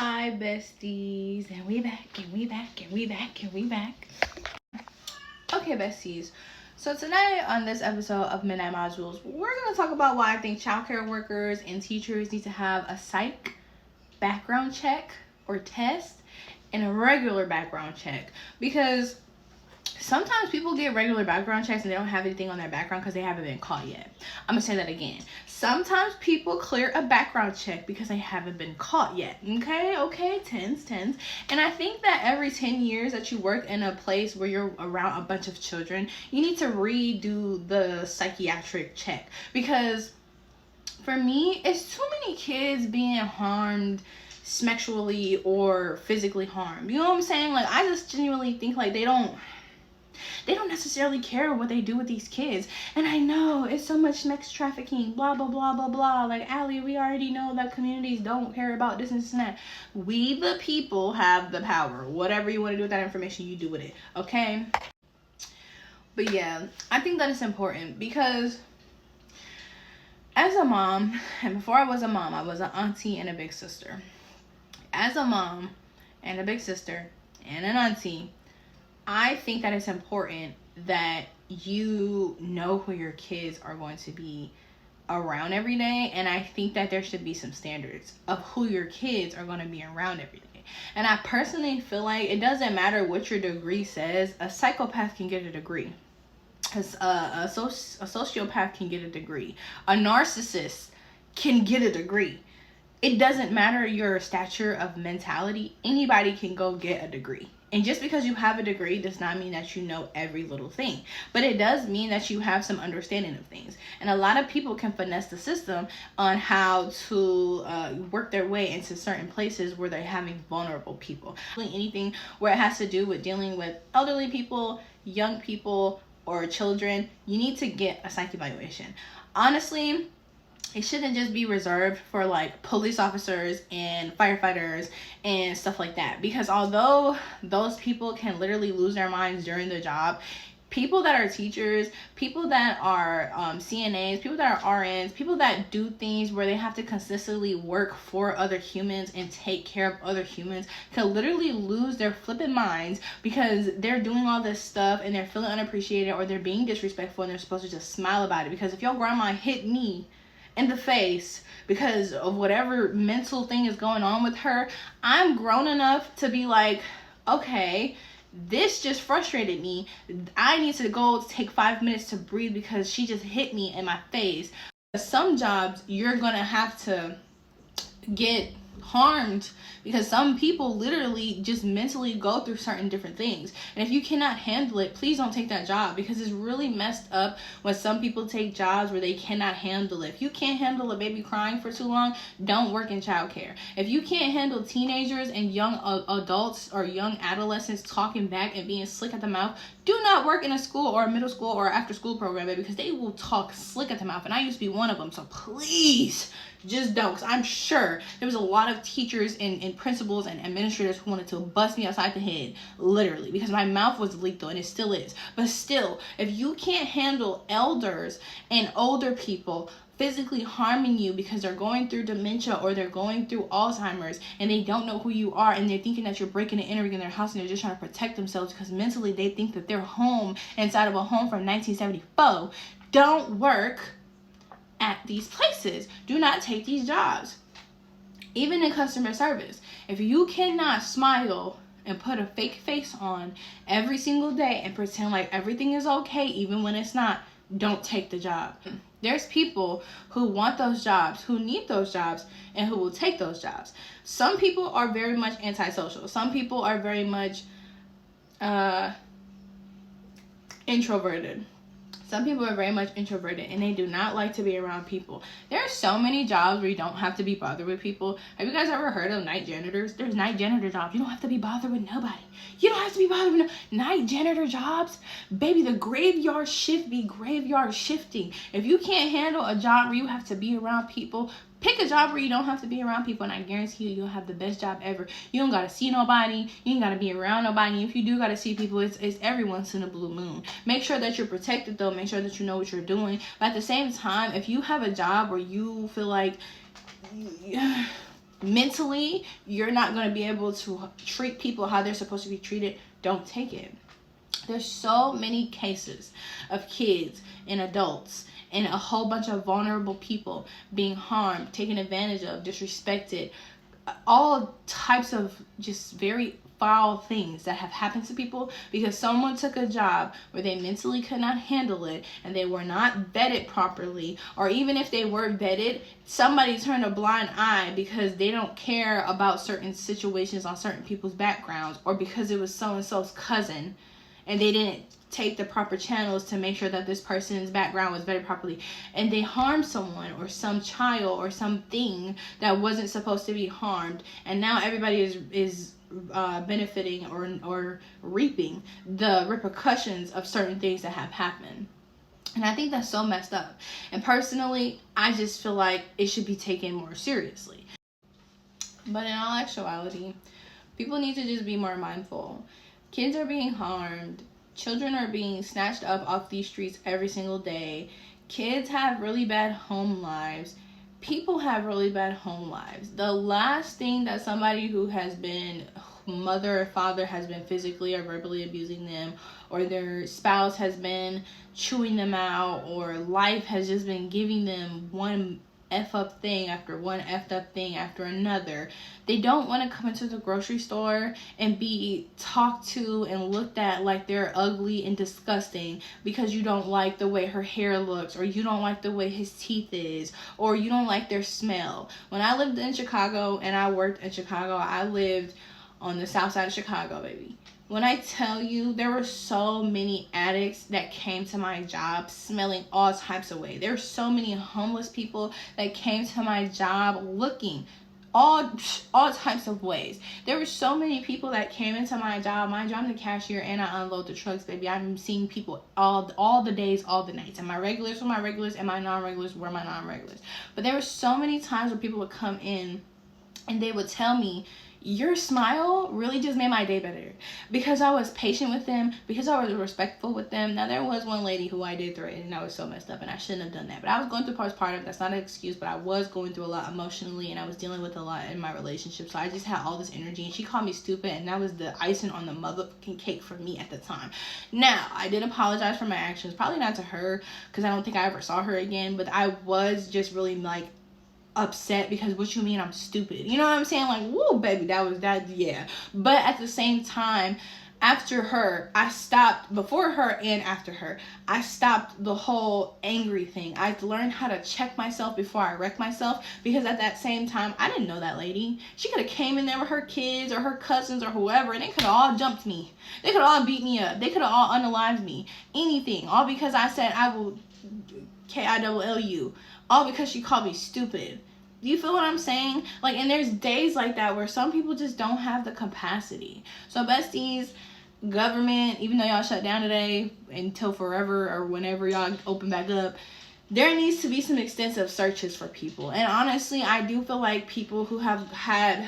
Hi besties, and we back. Okay besties, so tonight on this episode of Midnight Modules, we're going to talk about why I think childcare workers and teachers need to have a psych background check or test and a regular background check, because sometimes people get regular background checks and they don't have anything on their background because they haven't been caught yet. I'm gonna say that again. Sometimes people clear a background check because they haven't been caught yet. Okay, tens. And I think that every 10 years that you work in a place where you're around a bunch of children, you need to redo the psychiatric check, because for me, it's too many kids being harmed sexually or physically harmed. You know what I'm saying? Like, I just genuinely think like they don't necessarily care what they do with these kids. And I know it's so much sex trafficking, blah blah blah blah blah. Like, Allie, we already know that communities don't care about this and this and that. We the people have the power. Whatever you want to do with that information, you do with it, okay? But yeah, I think that it's important because as a mom, and before I was a mom, I was an auntie and a big sister. As a mom and a big sister and an auntie, I think that it's important that you know who your kids are going to be around every day. And I think that there should be some standards of who your kids are going to be around every day. And I personally feel like it doesn't matter what your degree says. A psychopath can get a degree. A sociopath can get a degree. A narcissist can get a degree. It doesn't matter your stature of mentality. Anybody can go get a degree. And just because you have a degree does not mean that you know every little thing. But it does mean that you have some understanding of things. And a lot of people can finesse the system on how to work their way into certain places where they're having vulnerable people. Anything where it has to do with dealing with elderly people, young people, or children, you need to get a psych evaluation. Honestly, it shouldn't just be reserved for like police officers and firefighters and stuff like that, because although those people can literally lose their minds during the job, people that are teachers, people that are CNAs, people that are RNs, people that do things where they have to consistently work for other humans and take care of other humans can literally lose their flipping minds because they're doing all this stuff and they're feeling unappreciated, or they're being disrespectful and they're supposed to just smile about it. Because if your grandma hit me in the face because of whatever mental thing is going on with her, I'm grown enough to be like, okay, this just frustrated me. I need to go take 5 minutes to breathe because she just hit me in my face. Some jobs you're gonna have to get harmed because some people literally just mentally go through certain different things, and if you cannot handle it, please don't take that job, because it's really messed up when some people take jobs where they cannot handle it. If you can't handle a baby crying for too long, don't work in childcare. If you can't handle teenagers and young adults or young adolescents talking back and being slick at the mouth, do not work in a school or a middle school or after school program, because they will talk slick at the mouth, and I used to be one of them. So please just don't, because I'm sure there was a lot of teachers and principals and administrators who wanted to bust me upside the head, literally, because my mouth was lethal, and it still is. But still, if you can't handle elders and older people physically harming you because they're going through dementia or they're going through Alzheimer's and they don't know who you are, and they're thinking that you're breaking and entering in their house, and they're just trying to protect themselves because mentally they think that they're home inside of a home from 1974, don't work at these places. Do not take these jobs. Even in customer service, if you cannot smile and put a fake face on every single day and pretend like everything is okay even when it's not, don't take the job. There's people who want those jobs, who need those jobs, and who will take those jobs. Some people are very much antisocial. Some people are very much introverted. Some people are very much introverted and they do not like to be around people. There are so many jobs where you don't have to be bothered with people. Have you guys ever heard of night janitors? There's night janitor jobs. You don't have to be bothered with nobody. You don't have to be bothered with night janitor jobs. Baby, the graveyard shift be graveyard shifting. If you can't handle a job where you have to be around people, pick a job where you don't have to be around people, and I guarantee you'll have the best job ever. You don't gotta see nobody. You ain't gotta be around nobody. If you do gotta see people, it's every once in a blue moon. Make sure that you're protected though. Make sure that you know what you're doing. But at the same time, if you have a job where you feel like mentally you're not going to be able to treat people how they're supposed to be treated, don't take it. There's so many cases of kids and adults and a whole bunch of vulnerable people being harmed, taken advantage of, disrespected, all types of just very foul things that have happened to people because someone took a job where they mentally could not handle it and they were not vetted properly, or even if they were vetted, somebody turned a blind eye because they don't care about certain situations on certain people's backgrounds, or because it was so and so's cousin and they didn't take the proper channels to make sure that this person's background was vetted properly, and they harmed someone or some child or something that wasn't supposed to be harmed, and now everybody is benefiting or reaping the repercussions of certain things that have happened. And I think that's so messed up. And personally, I just feel like it should be taken more seriously. But in all actuality, people need to just be more mindful. Kids are being harmed. Children are being snatched up off these streets every single day. Kids have really bad home lives. People have really bad home lives. The last thing that somebody who has been mother or father has been physically or verbally abusing them, or their spouse has been chewing them out, or life has just been giving them one F up thing after one effed up thing after another, they don't want to come into the grocery store and be talked to and looked at like they're ugly and disgusting because you don't like the way her hair looks, or you don't like the way his teeth is, or you don't like their smell. When I lived in Chicago and I worked in Chicago, I lived on the south side of Chicago, baby. When I tell you, there were so many addicts that came to my job smelling all types of ways. There were so many homeless people that came to my job looking all types of ways. There were so many people that came into my job. My job, I'm the cashier and I unload the trucks, baby. I'm seeing people all the days, all the nights. And my regulars were my regulars and my non-regulars were my non-regulars. But there were so many times where people would come in and they would tell me, your smile really just made my day better, because I was patient with them, because I was respectful with them. Now, there was one lady who I did threaten, and I was so messed up, and I shouldn't have done that. But I was going through postpartum. That's not an excuse, but I was going through a lot emotionally, and I was dealing with a lot in my relationship. So I just had all this energy, and she called me stupid, and that was the icing on the motherfucking cake for me at the time. Now, I did apologize for my actions. Probably not to her, because I don't think I ever saw her again, but I was just really, like, upset because what you mean I'm stupid? You know what I'm saying? Like, woo, baby, yeah. But at the same time, after her, I stopped, before her and after her, I stopped the whole angry thing. I learned how to check myself before I wreck myself, because at that same time, I didn't know that lady. She could have came in there with her kids or her cousins or whoever, and they could have all jumped me. They could have all beat me up. They could have all unalived me. Anything. All because I said I will KILLU. All because she called me stupid. Do you feel what I'm saying? Like, and there's days like that where some people just don't have the capacity. So, besties, government, even though y'all shut down today until forever or whenever y'all open back up, there needs to be some extensive searches for people. And honestly, I do feel like people who have had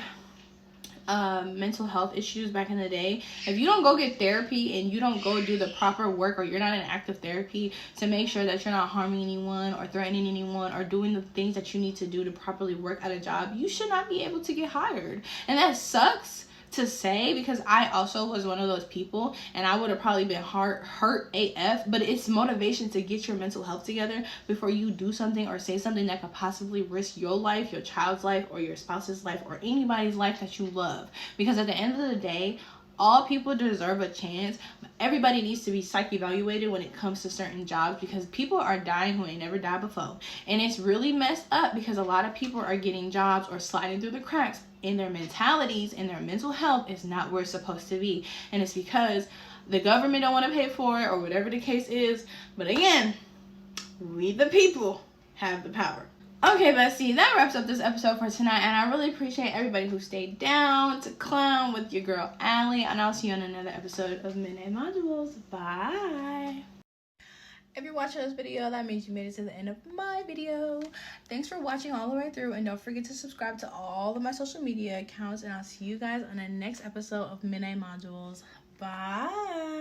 mental health issues back in the day, if you don't go get therapy and you don't go do the proper work, or you're not in active therapy to make sure that you're not harming anyone or threatening anyone or doing the things that you need to do to properly work at a job, you should not be able to get hired. And that sucks to say, because I also was one of those people, and I would have probably been hurt AF, but it's motivation to get your mental health together before you do something or say something that could possibly risk your life, your child's life, or your spouse's life, or anybody's life that you love. Because at the end of the day, all people deserve a chance. Everybody needs to be psych evaluated when it comes to certain jobs, because people are dying who ain't never died before. And it's really messed up because a lot of people are getting jobs or sliding through the cracks, and their mentalities and their mental health is not where it's supposed to be. And it's because the government don't want to pay for it, or whatever the case is. But again, we the people have the power. Okay, bestie, that wraps up this episode for tonight, and I really appreciate everybody who stayed down to clown with your girl Allie, and I'll see you on another episode of Midnight Modules. Bye. If you're watching this video, that means you made it to the end of my video. Thanks for watching all the way through, and don't forget to subscribe to all of my social media accounts, and I'll see you guys on the next episode of Midnight Modules. Bye.